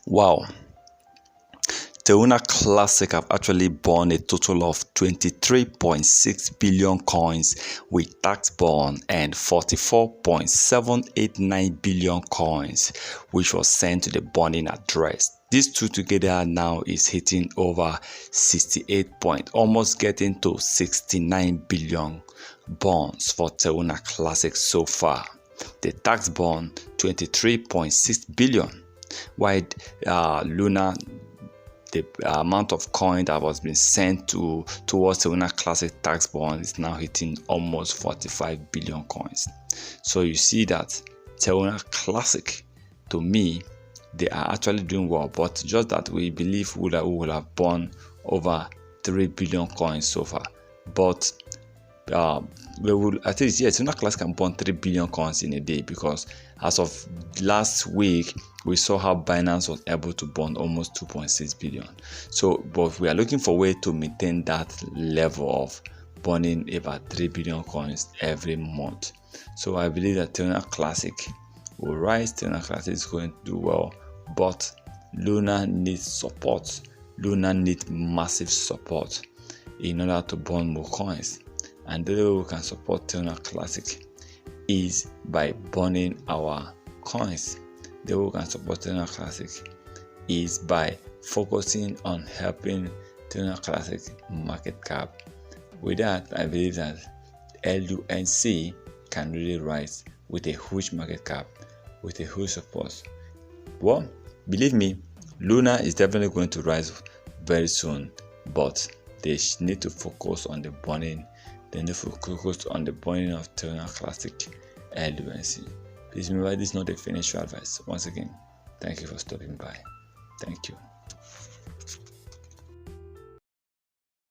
Wow. Terra Classic have actually bought a total of 23.6 billion coins with tax bond and 44.789 billion coins, which was sent to the bonding address. These two together now is hitting over 68 point, almost getting to 69 billion bonds for Terra Classic so far. The tax bond 23.6 billion, while Luna, the amount of coin that was being sent towards Terra Classic tax bond is now hitting almost 45 billion coins. So you see that Terra Classic, to me, they are actually doing well, but just that we believe we will have bought over 3 billion coins so far. But we will, at least, yes, Terra Classic can burn 3 billion coins in a day, because as of last week we saw how Binance was able to burn almost 2.6 billion. So, but we are looking for a way to maintain that level of burning about 3 billion coins every month. So I believe that Terra Classic will rise. Terra Classic is going to do well, but Luna needs support. Luna needs massive support in order to burn more coins. And the way we can support Terra Classic is by burning our coins. The way we can support Terra Classic is by focusing on helping Terra Classic market cap. With that, I believe that LUNC can really rise with a huge market cap, with a huge support. Well, believe me, Luna is definitely going to rise very soon, but they need to focus on the burning. They need to focus on the burning of Terra Classic LUNC. Please remember, this is not a financial advice. Once again, thank you for stopping by. Thank you.